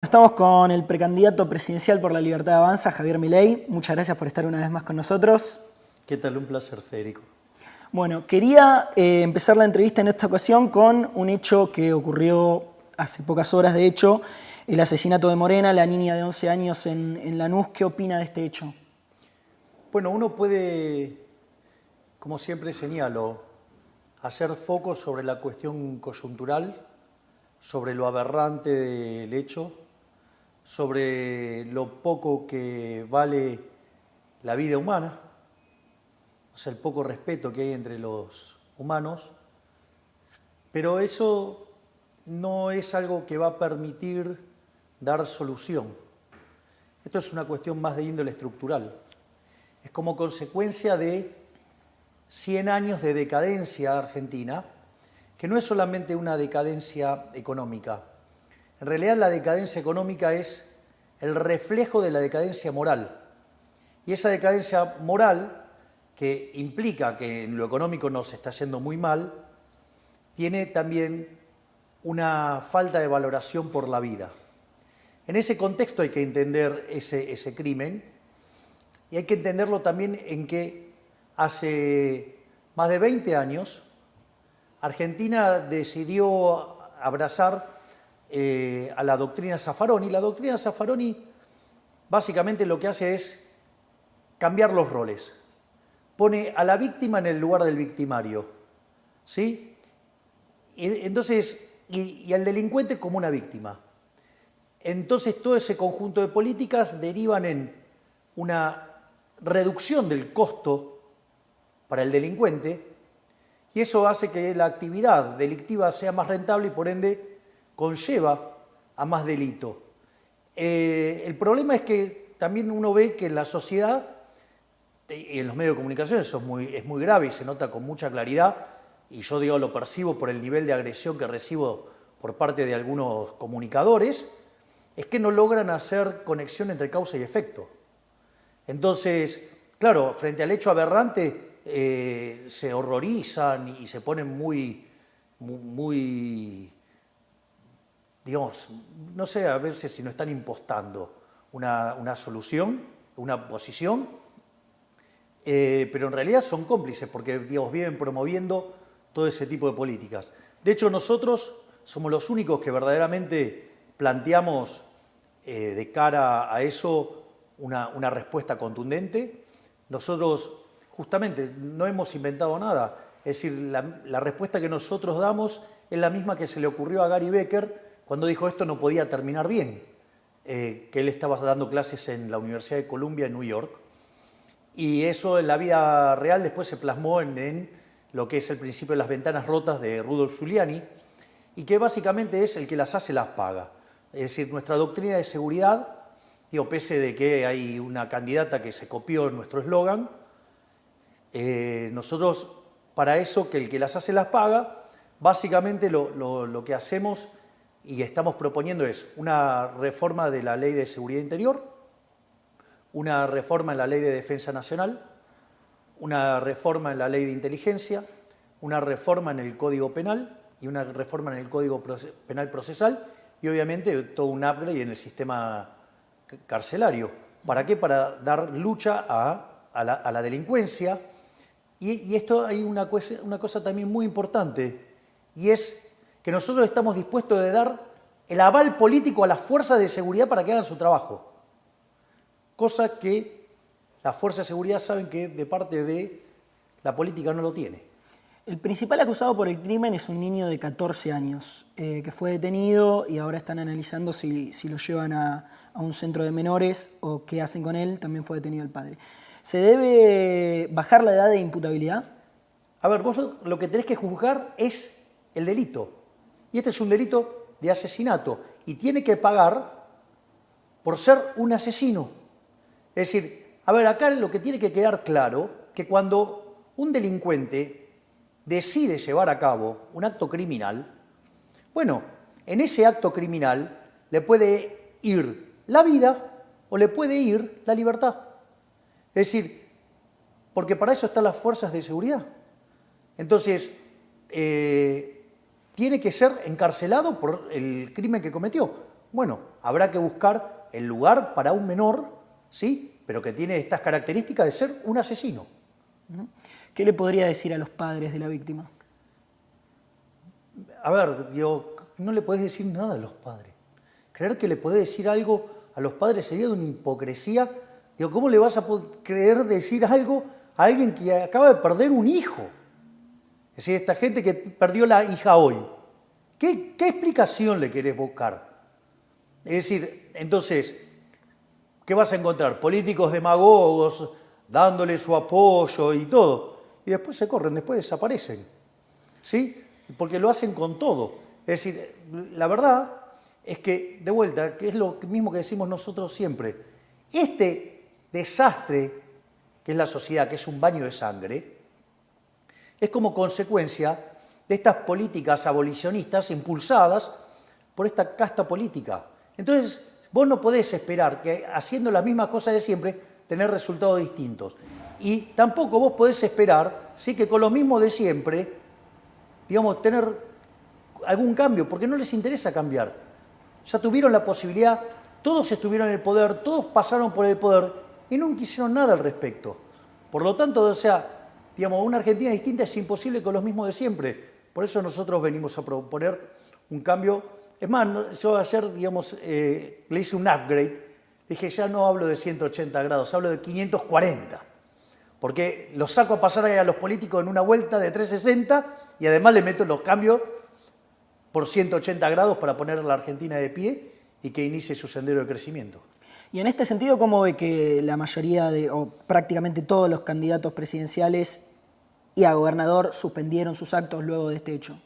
Estamos con el precandidato presidencial por la Libertad de Avanza, Javier Milei. Muchas gracias por estar una vez más con nosotros. ¿Qué tal? Un placer, Federico. Bueno, quería empezar la entrevista en esta ocasión con un hecho que ocurrió hace pocas horas, de hecho, el asesinato de Morena, la niña de 11 años en Lanús. ¿Qué opina de este hecho? Bueno, uno puede, como siempre señalo, hacer foco sobre la cuestión coyuntural, sobre lo aberrante del hecho, sobre lo poco que vale la vida humana, o sea, el poco respeto que hay entre los humanos, pero eso no es algo que va a permitir dar solución. Esto es una cuestión más de índole estructural. Es como consecuencia de 100 años de decadencia argentina, que no es solamente una decadencia económica. En realidad la decadencia económica es el reflejo de la decadencia moral. Y esa decadencia moral, que implica que en lo económico nos está yendo muy mal, tiene también una falta de valoración por la vida. En ese contexto hay que entender ese crimen, y hay que entenderlo también en que hace más de 20 años Argentina decidió abrazar a la doctrina Zaffaroni. La doctrina Zaffaroni básicamente lo que hace es cambiar los roles. Pone a la víctima en el lugar del victimario, ¿sí? Y al delincuente como una víctima. Entonces todo ese conjunto de políticas derivan en una reducción del costo para el delincuente, y eso hace que la actividad delictiva sea más rentable y por ende conlleva a más delito. El problema es que también uno ve que en la sociedad y en los medios de comunicación eso es muy grave y se nota con mucha claridad, y yo lo percibo por el nivel de agresión que recibo por parte de algunos comunicadores, es que no logran hacer conexión entre causa y efecto. Entonces, claro, frente al hecho aberrante se horrorizan y se ponen muy, digamos, no sé a veces si no están impostando una solución, una posición, pero en realidad son cómplices porque, digamos, viven promoviendo todo ese tipo de políticas. De hecho, nosotros somos los únicos que verdaderamente planteamos de cara a eso una respuesta contundente. Nosotros justamente no hemos inventado nada, es decir, la respuesta que nosotros damos es la misma que se le ocurrió a Gary Becker cuando dijo esto no podía terminar bien, que él estaba dando clases en la Universidad de Columbia en New York, y eso en la vida real después se plasmó en lo que es el principio de las ventanas rotas de Rudolf Giuliani, y que básicamente es el que las hace las paga. Es decir, nuestra doctrina de seguridad, pese de que hay una candidata que se copió en nuestro eslogan, nosotros para eso, que el que las hace las paga, básicamente lo que hacemos y estamos proponiendo es una reforma de la Ley de Seguridad Interior, una reforma en la Ley de Defensa Nacional, una reforma en la Ley de Inteligencia, una reforma en el Código Penal y una reforma en el Código Penal Procesal y obviamente todo un upgrade en el sistema carcelario. ¿Para qué? Para dar lucha a la delincuencia. Y esto hay una cosa también muy importante, y es que nosotros estamos dispuestos a dar el aval político a las fuerzas de seguridad para que hagan su trabajo. Cosa que las fuerzas de seguridad saben que de parte de la política no lo tiene. El principal acusado por el crimen es un niño de 14 años que fue detenido y ahora están analizando si lo llevan a un centro de menores o qué hacen con él. También fue detenido el padre. ¿Se debe bajar la edad de imputabilidad? A ver, vos lo que tenés que juzgar es el delito. Y este es un delito de asesinato y tiene que pagar por ser un asesino. Es decir, a ver, acá lo que tiene que quedar claro, que cuando un delincuente decide llevar a cabo un acto criminal, bueno, en ese acto criminal le puede ir la vida o le puede ir la libertad. Es decir, porque para eso están las fuerzas de seguridad. Entonces, tiene que ser encarcelado por el crimen que cometió. Bueno, habrá que buscar el lugar para un menor, ¿sí? Pero que tiene estas características de ser un asesino. ¿Qué le podría decir a los padres de la víctima? A ver, digo, no le podés decir nada a los padres. Creer que le podés decir algo a los padres sería de una hipocresía. Digo, ¿cómo le vas a creer decir algo a alguien que acaba de perder un hijo? Es decir, esta gente que perdió la hija hoy. ¿Qué explicación le querés buscar? Es decir, entonces, ¿qué vas a encontrar? Políticos demagogos dándole su apoyo y todo. Y después se corren, después desaparecen. ¿Sí? Porque lo hacen con todo. Es decir, la verdad es que, de vuelta, que es lo mismo que decimos nosotros siempre, este desastre que es la sociedad, que es un baño de sangre, es como consecuencia de estas políticas abolicionistas impulsadas por esta casta política. Entonces, vos no podés esperar que haciendo las mismas cosas de siempre, tener resultados distintos. Y tampoco vos podés esperar, sí, que con lo mismo de siempre, digamos, tener algún cambio, porque no les interesa cambiar. Ya tuvieron la posibilidad, todos estuvieron en el poder, todos pasaron por el poder y nunca hicieron nada al respecto. Por lo tanto, o sea, digamos, una Argentina distinta es imposible con los mismos de siempre. Por eso nosotros venimos a proponer un cambio. Es más, yo ayer, digamos, le hice un upgrade. Dije, ya no hablo de 180 grados, hablo de 540. Porque los saco a pasar a los políticos en una vuelta de 360 y además le meto los cambios por 180 grados para poner a la Argentina de pie y que inicie su sendero de crecimiento. Y en este sentido, ¿cómo ve que la mayoría o prácticamente todos los candidatos presidenciales y a gobernador suspendieron sus actos luego de este hecho?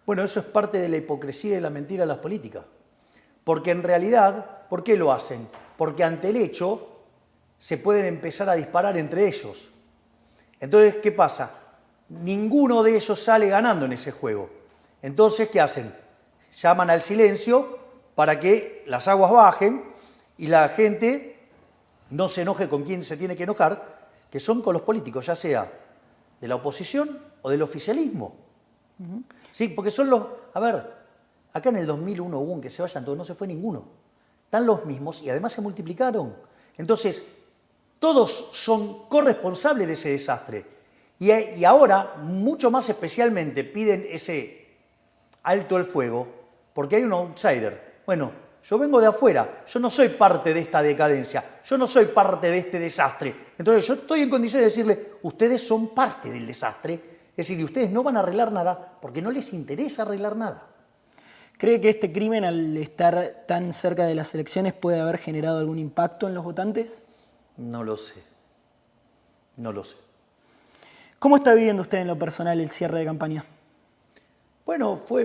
Bueno, eso es parte de la hipocresía y de la mentira de las políticas. Porque en realidad, ¿por qué lo hacen? Porque ante el hecho se pueden empezar a disparar entre ellos. Entonces, ¿qué pasa? Ninguno de ellos sale ganando en ese juego. Entonces, ¿qué hacen? Llaman al silencio para que las aguas bajen y la gente no se enoje con quien se tiene que enojar, que son con los políticos, ya sea de la oposición o del oficialismo. Sí, porque son los... A ver, acá en el 2001 hubo un que se vayan todos, no se fue ninguno. Están los mismos y además se multiplicaron. Entonces, todos son corresponsables de ese desastre. Y ahora, mucho más especialmente, piden ese alto el fuego, porque hay un outsider. Bueno, yo vengo de afuera, yo no soy parte de esta decadencia, yo no soy parte de este desastre. Entonces yo estoy en condiciones de decirle, ustedes son parte del desastre, es decir, y ustedes no van a arreglar nada porque no les interesa arreglar nada. ¿Cree que este crimen, al estar tan cerca de las elecciones, puede haber generado algún impacto en los votantes? No lo sé, no lo sé. ¿Cómo está viviendo usted en lo personal el cierre de campaña? Bueno, fue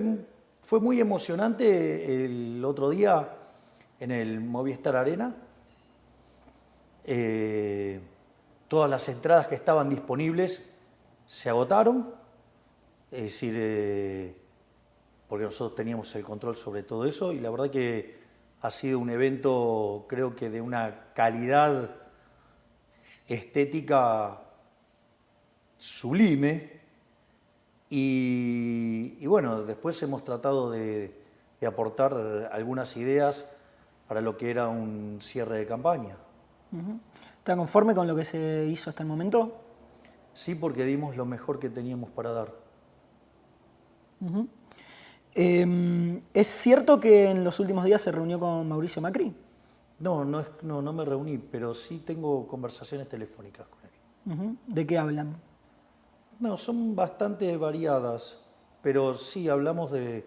muy emocionante el otro día en el Movistar Arena. Todas las entradas que estaban disponibles se agotaron. Es decir, porque nosotros teníamos el control sobre todo eso y la verdad que ha sido un evento, creo que de una calidad estética sublime. Y bueno, después hemos tratado de aportar algunas ideas para lo que era un cierre de campaña. ¿Está conforme con lo que se hizo hasta el momento? Sí, porque dimos lo mejor que teníamos para dar. ¿Es cierto que en los últimos días se reunió con Mauricio Macri? No me reuní, pero sí tengo conversaciones telefónicas con él. ¿De qué hablan? No, son bastante variadas, pero sí hablamos de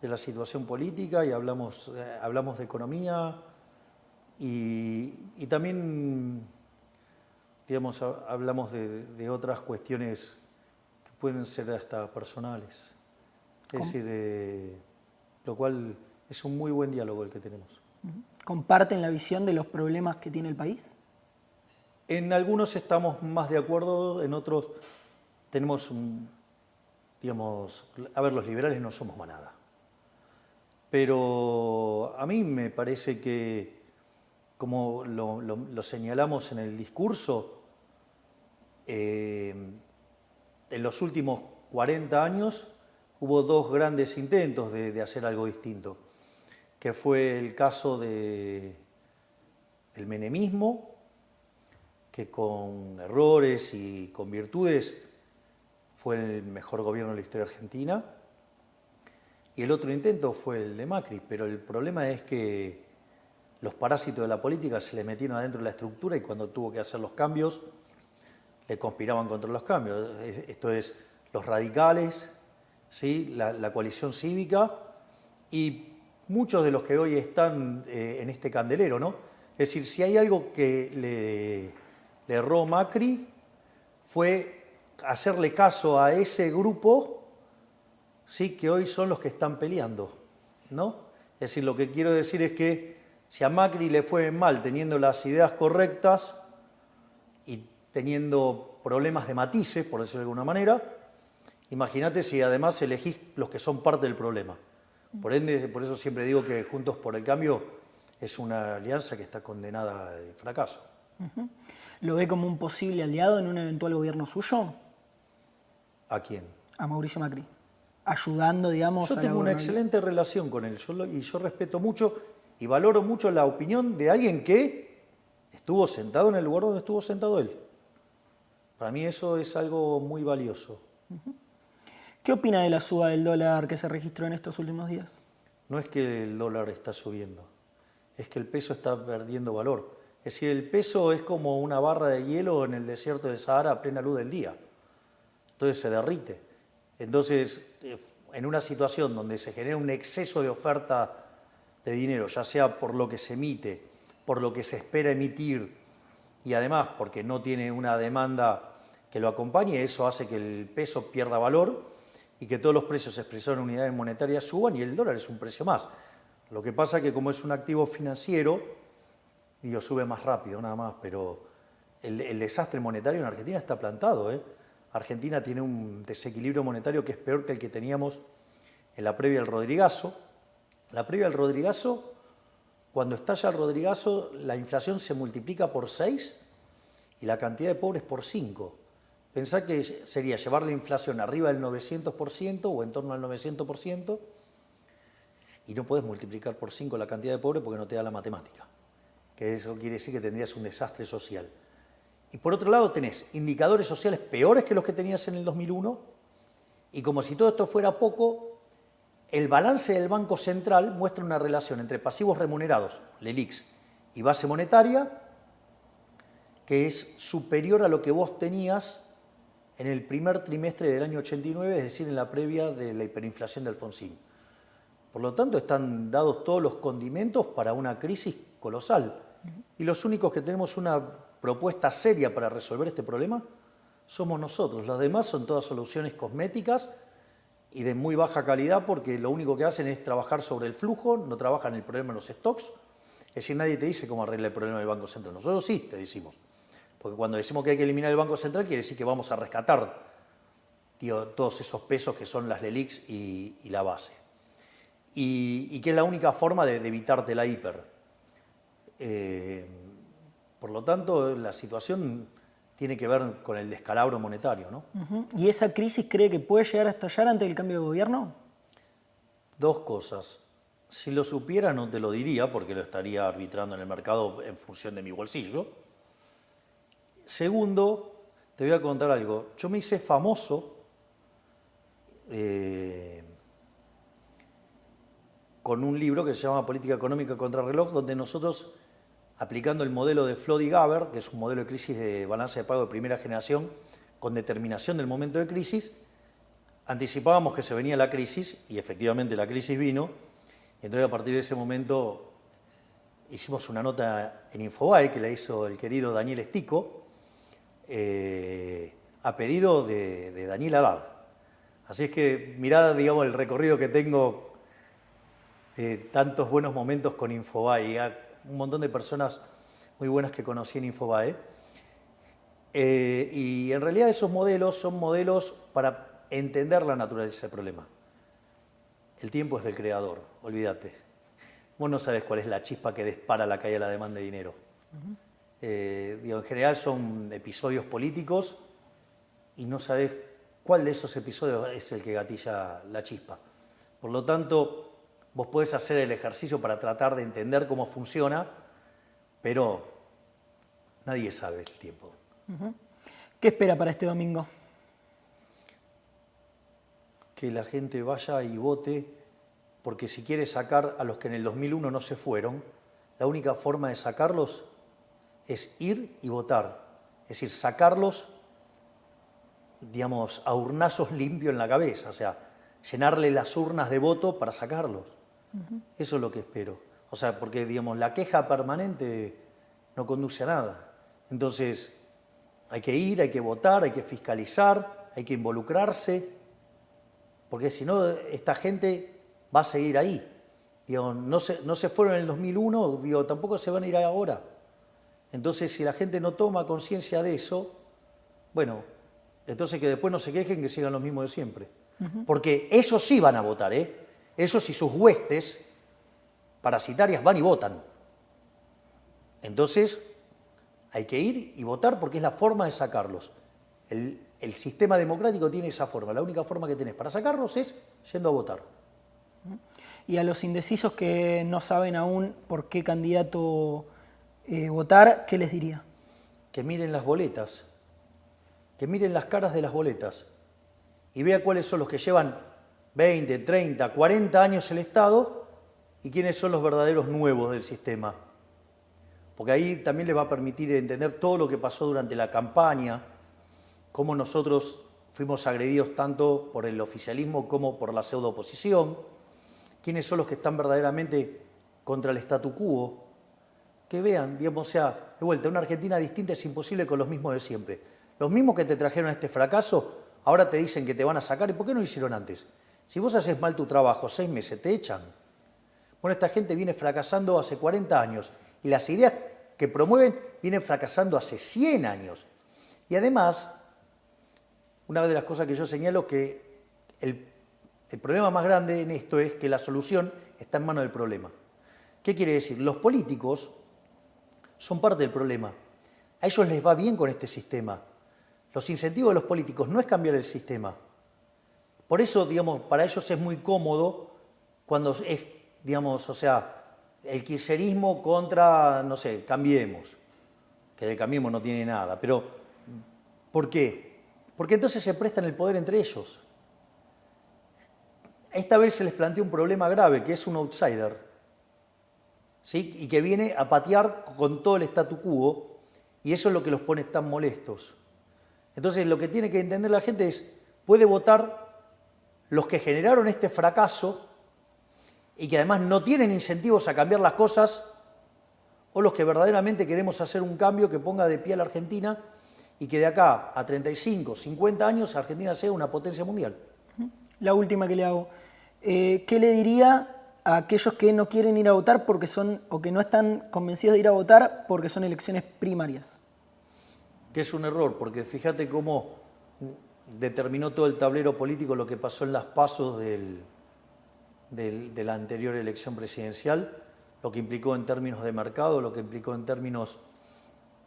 la situación política y hablamos de economía y también, digamos, hablamos de otras cuestiones que pueden ser hasta personales. Es decir, lo cual es un muy buen diálogo el que tenemos. ¿Comparten la visión de los problemas que tiene el país? En algunos estamos más de acuerdo, en otros tenemos, digamos, a ver, los liberales no somos manada. Pero a mí me parece que, como lo señalamos en el discurso, en los últimos 40 años hubo dos grandes intentos de hacer algo distinto, que fue el caso del menemismo, que con errores y con virtudes fue el mejor gobierno de la historia argentina. Y el otro intento fue el de Macri, pero el problema es que los parásitos de la política se le metieron adentro de la estructura y cuando tuvo que hacer los cambios, le conspiraban contra los cambios. Esto es, los radicales, ¿sí? la coalición cívica y muchos de los que hoy están en este candelero, ¿no? Es decir, si hay algo que le erró Macri fue hacerle caso a ese grupo, sí, que hoy son los que están peleando, ¿no? Es decir, lo que quiero decir es que si a Macri le fue mal teniendo las ideas correctas y teniendo problemas de matices, por decirlo de alguna manera, imagínate si además elegís los que son parte del problema. Por ende, por eso siempre digo que Juntos por el Cambio es una alianza que está condenada al fracaso. ¿Lo ve como un posible aliado en un eventual gobierno suyo? ¿A quién? A Mauricio Macri. Ayudando, digamos, Yo a la tengo una gobernabilidad. excelente relación con él y yo respeto mucho y valoro mucho la opinión de alguien que estuvo sentado en el lugar donde estuvo sentado él. Para mí eso es algo muy valioso. ¿Qué opina de la suba del dólar que se registró en estos últimos días? No es que el dólar está subiendo, es que el peso está perdiendo valor. Es decir, el peso es como una barra de hielo en el desierto del Sahara a plena luz del día. Entonces se derrite. Entonces, en una situación donde se genera un exceso de oferta de dinero, ya sea por lo que se emite, por lo que se espera emitir y además porque no tiene una demanda que lo acompañe, eso hace que el peso pierda valor y que todos los precios expresados en unidades monetarias suban y el dólar es un precio más. Lo que pasa es que como es un activo financiero, digo, sube más rápido nada más, pero el desastre monetario en Argentina está plantado, ¿eh? Argentina tiene un desequilibrio monetario que es peor que el que teníamos en la previa del Rodrigazo. La previa del Rodrigazo, cuando estalla el Rodrigazo, la inflación se multiplica por 6 y la cantidad de pobres por 5. Pensá que sería llevar la inflación arriba del 900% o en torno al 900% y no puedes multiplicar por 5 la cantidad de pobres porque no te da la matemática. Que eso quiere decir que tendrías un desastre social. Y por otro lado tenés indicadores sociales peores que los que tenías en el 2001 y como si todo esto fuera poco, el balance del Banco Central muestra una relación entre pasivos remunerados, LELIQs, y base monetaria que es superior a lo que vos tenías en el primer trimestre del año 89, es decir, en la previa de la hiperinflación de Alfonsín. Por lo tanto, están dados todos los condimentos para una crisis colosal. Y los únicos que tenemos una propuesta seria para resolver este problema somos nosotros. Los demás son todas soluciones cosméticas y de muy baja calidad porque lo único que hacen es trabajar sobre el flujo, no trabajan el problema en los stocks. Es decir, nadie te dice cómo arreglar el problema del Banco Central. Nosotros sí te decimos. Porque cuando decimos que hay que eliminar el Banco Central quiere decir que vamos a rescatar todos esos pesos que son las LELIQs y la base. Y que es la única forma de evitarte la hiper. Por lo tanto, la situación tiene que ver con el descalabro monetario, ¿no? ¿Y esa crisis cree que puede llegar a estallar ante el cambio de gobierno? Dos cosas. Si lo supiera no te lo diría porque lo estaría arbitrando en el mercado en función de mi bolsillo. Segundo, te voy a contar algo. Yo me hice famoso con un libro que se llama Política Económica contra Reloj, donde nosotros, aplicando el modelo de Flood y Gaber, que es un modelo de crisis de balance de pago de primera generación, con determinación del momento de crisis, anticipábamos que se venía la crisis, y efectivamente la crisis vino, y entonces a partir de ese momento hicimos una nota en Infobae, que la hizo el querido Daniel Estico, a pedido de Daniel Haddad. Así es que mirá, digamos, el recorrido que tengo de tantos buenos momentos con Infobae, un montón de personas muy buenas que conocí en Infobae. Y en realidad esos modelos son modelos para entender la naturaleza del problema. El tiempo es del creador, olvídate. Vos no sabés cuál es la chispa que dispara la caída de la demanda de dinero. En general son episodios políticos y no sabés cuál de esos episodios es el que gatilla la chispa. Por lo tanto, vos podés hacer el ejercicio para tratar de entender cómo funciona, pero nadie sabe el tiempo. ¿Qué espera para este domingo? Que la gente vaya y vote, porque si quiere sacar a los que en el 2001 no se fueron, la única forma de sacarlos es ir y votar. Es decir, sacarlos, digamos, a urnazos limpios en la cabeza, o sea, llenarle las urnas de voto para sacarlos. Eso es lo que espero. O sea, porque, digamos, la queja permanente no conduce a nada. Entonces, hay que ir, hay que votar, hay que fiscalizar, hay que involucrarse, porque si no, esta gente va a seguir ahí. Digo, no se fueron en el 2001, digo, tampoco se van a ir ahora. Entonces, si la gente no toma conciencia de eso, bueno, entonces que después no se quejen, que sigan los mismos de siempre. Porque esos sí van a votar, ¿eh? Esos y sus huestes parasitarias van y votan. Entonces, hay que ir y votar porque es la forma de sacarlos. El sistema democrático tiene esa forma. La única forma que tenés para sacarlos es yendo a votar. Y a los indecisos que no saben aún por qué candidato votar, ¿qué les diría? Que miren las boletas, que miren las caras de las boletas y vea cuáles son los que llevan 20, 30, 40 años el Estado y quiénes son los verdaderos nuevos del sistema. Porque ahí también les va a permitir entender todo lo que pasó durante la campaña, cómo nosotros fuimos agredidos tanto por el oficialismo como por la pseudo-oposición, quiénes son los que están verdaderamente contra el statu quo, que vean, digamos, o sea, de vuelta, una Argentina distinta es imposible con los mismos de siempre. Los mismos que te trajeron a este fracaso, ahora te dicen que te van a sacar, ¿y por qué no lo hicieron antes? Si vos haces mal tu trabajo, 6 meses, te echan. Bueno, esta gente viene fracasando hace 40 años y las ideas que promueven vienen fracasando hace 100 años. Y además, una de las cosas que yo señalo que el problema más grande en esto es que la solución está en manos del problema. ¿Qué quiere decir? Los políticos son parte del problema. A ellos les va bien con este sistema. Los incentivos de los políticos no es cambiar el sistema. Por eso, digamos, para ellos es muy cómodo cuando es, digamos, o sea, el kirchnerismo contra, no sé, Cambiemos, que de Cambiemos no tiene nada. Pero, ¿por qué? Porque entonces se prestan el poder entre ellos. Esta vez se les plantea un problema grave, que es un outsider, ¿sí? Y que viene a patear con todo el statu quo, y eso es lo que los pone tan molestos. Entonces, lo que tiene que entender la gente es, puede votar los que generaron este fracaso y que además no tienen incentivos a cambiar las cosas, o los que verdaderamente queremos hacer un cambio que ponga de pie a la Argentina y que de acá a 35, 50 años Argentina sea una potencia mundial. La última que le hago. ¿Qué le diría a aquellos que no quieren ir a votar porque son, o que no están convencidos de ir a votar porque son elecciones primarias? Que es un error, porque fíjate cómo determinó todo el tablero político lo que pasó en las pasos de la anterior elección presidencial, lo que implicó en términos de mercado, lo que implicó en términos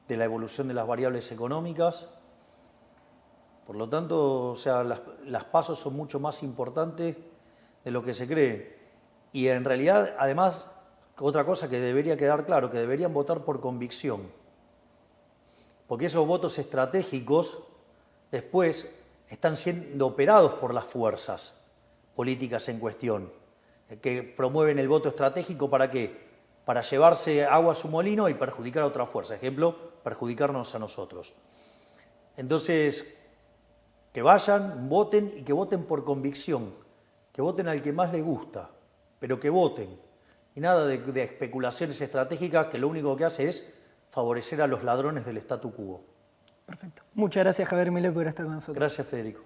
de la evolución de las variables económicas. Por lo tanto, o sea, las pasos son mucho más importantes de lo que se cree. Y en realidad, además, otra cosa que debería quedar claro, que deberían votar por convicción. Porque esos votos estratégicos después están siendo operados por las fuerzas políticas en cuestión, que promueven el voto estratégico ¿para qué? Para llevarse agua a su molino y perjudicar a otra fuerza. Ejemplo, perjudicarnos a nosotros. Entonces, que vayan, voten y que voten por convicción, que voten al que más les gusta, pero que voten. Y nada de especulaciones estratégicas que lo único que hace es favorecer a los ladrones del statu quo. Perfecto. Muchas gracias, Javier Milei, por estar con nosotros. Gracias, Federico.